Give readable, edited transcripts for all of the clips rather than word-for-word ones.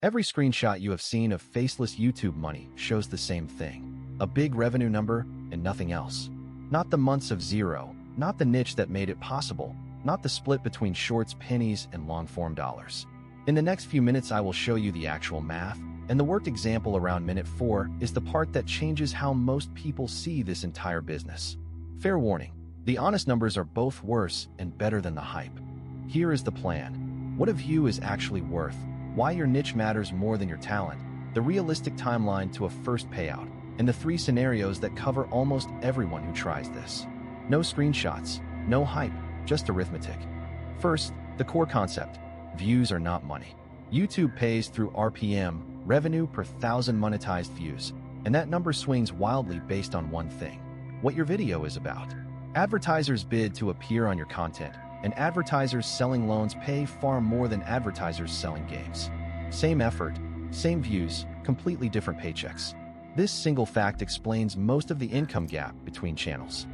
Every screenshot you have seen of faceless YouTube money shows the same thing. A big revenue number and nothing else. Not the months of zero, not the niche that made it possible, not the split between shorts, pennies, and long-form dollars. In the next few minutes, I will show you the actual math, and the worked example around minute 4 is the part that changes how most people see this entire business. Fair warning, the honest numbers are both worse and better than the hype. Here is the plan. What a view is actually worth, why your niche matters more than your talent, the realistic timeline to a first payout, and the 3 scenarios that cover almost everyone who tries this. No screenshots, no hype, just arithmetic. First, the core concept. Views are not money. YouTube pays through RPM, revenue per 1,000 monetized views, and that number swings wildly based on one thing: what your video is about. Advertisers bid to appear on your content, and advertisers selling loans pay far more than advertisers selling games. Same effort, same views, completely different paychecks. This single fact explains most of the income gap between channels.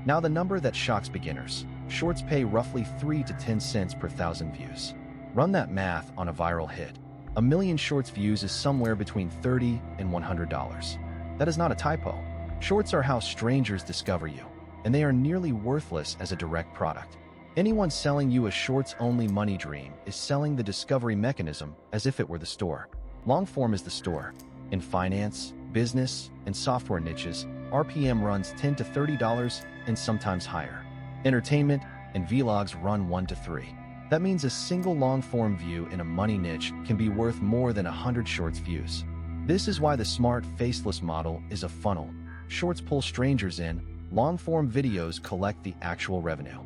Now the number that shocks beginners. Shorts pay roughly 3 to 10 cents per 1,000 views. Run that math on a viral hit. 1 million shorts views is somewhere between $30 and $100. That is not a typo. Shorts are how strangers discover you, and they are nearly worthless as a direct product. Anyone selling you a shorts-only money dream is selling the discovery mechanism as if it were the store. Long-form is the store. In finance, business, and software niches, RPM runs $10 to $30 and sometimes higher. Entertainment and vlogs run 1 to 3. That means a single long-form view in a money niche can be worth more than 100 shorts views. This is why the smart faceless model is a funnel. Shorts pull strangers in, long-form videos collect the actual revenue.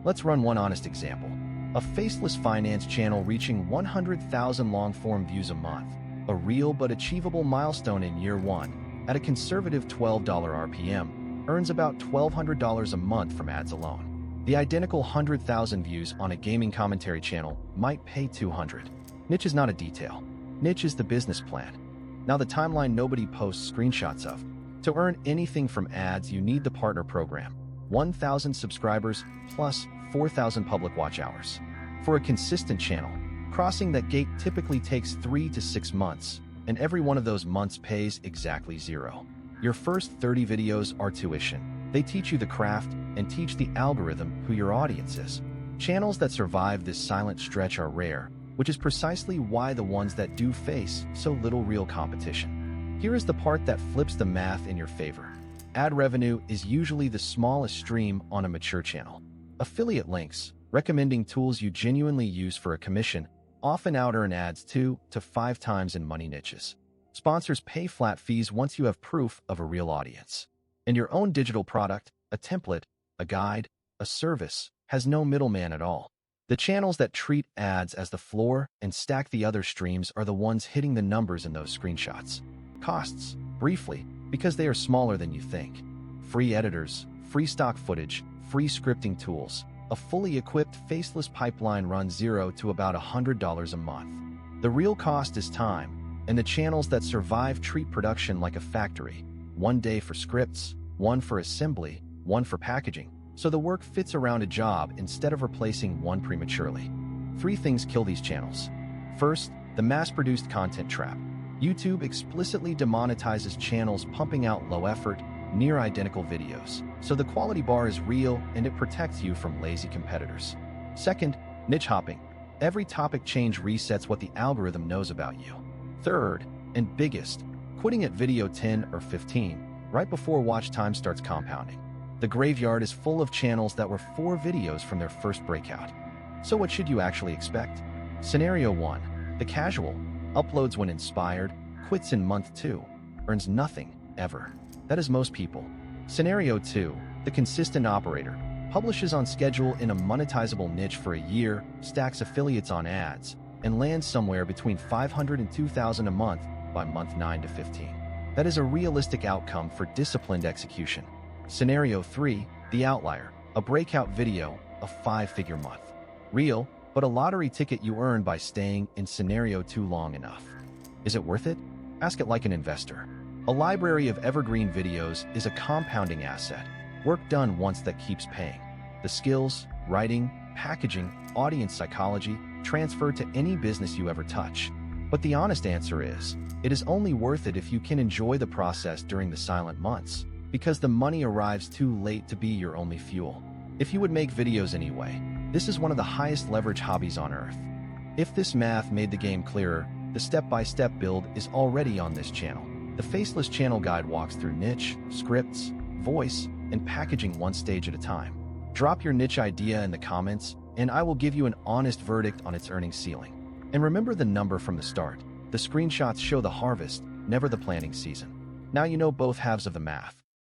Let's run one honest example. A faceless finance channel reaching 100,000 long-form views a month, a real but achievable milestone in year 1, at a conservative $12 RPM, earns about $1,200 a month from ads alone. The identical 100,000 views on a gaming commentary channel might pay $200. Niche is not a detail. Niche is the business plan. Now the timeline nobody posts screenshots of. To earn anything from ads, you need the partner program. 1,000 subscribers plus 4,000 public watch hours. For a consistent channel, crossing that gate typically takes 3 to 6 months, and every one of those months pays exactly 0. Your first 30 videos are tuition. They teach you the craft and teach the algorithm who your audience is. Channels that survive this silent stretch are rare, which is precisely why the ones that do face so little real competition. Here is the part that flips the math in your favor. Ad revenue is usually the smallest stream on a mature channel. Affiliate links, recommending tools you genuinely use for a commission, often out-earn ads 2 to 5 times in money niches. Sponsors pay flat fees once you have proof of a real audience. And your own digital product, a template, a guide, a service, has no middleman at all. The channels that treat ads as the floor and stack the other streams are the ones hitting the numbers in those screenshots. Costs, briefly, because they are smaller than you think. Free editors, free stock footage, free scripting tools. A fully equipped faceless pipeline runs $0 to about $100 a month. The real cost is time, and the channels that survive treat production like a factory. 1 day for scripts, 1 for assembly, 1 for packaging, so the work fits around a job instead of replacing one prematurely. 3 things kill these channels. First, the mass-produced content trap. YouTube explicitly demonetizes channels pumping out low-effort, near-identical videos, so the quality bar is real and it protects you from lazy competitors. Second, niche hopping. Every topic change resets what the algorithm knows about you. Third, and biggest, quitting at video 10 or 15, right before watch time starts compounding. The graveyard is full of channels that were 4 videos from their first breakout. So what should you actually expect? Scenario 1, the casual, uploads when inspired, quits in month 2, earns nothing, ever. That is most people. Scenario 2, the consistent operator, publishes on schedule in a monetizable niche for a year, stacks affiliates on ads, and lands somewhere between $500 and $2,000 a month by month 9 to 15. That is a realistic outcome for disciplined execution. Scenario 3, the outlier, a breakout video, a 5-figure month. Real, but a lottery ticket you earn by staying in scenario 2 long enough. Is it worth it? Ask it like an investor. A library of evergreen videos is a compounding asset, work done once that keeps paying. The skills, writing, packaging, audience psychology transfer to any business you ever touch. But the honest answer is, it is only worth it if you can enjoy the process during the silent months, because the money arrives too late to be your only fuel. If you would make videos anyway, this is one of the highest leverage hobbies on earth. If this math made the game clearer, the step-by-step build is already on this channel. The Faceless channel guide walks through niche, scripts, voice, and packaging one stage at a time. Drop your niche idea in the comments, and I will give you an honest verdict on its earnings ceiling. And remember the number from the start. The screenshots show the harvest, never the planting season. Now you know both halves of the math.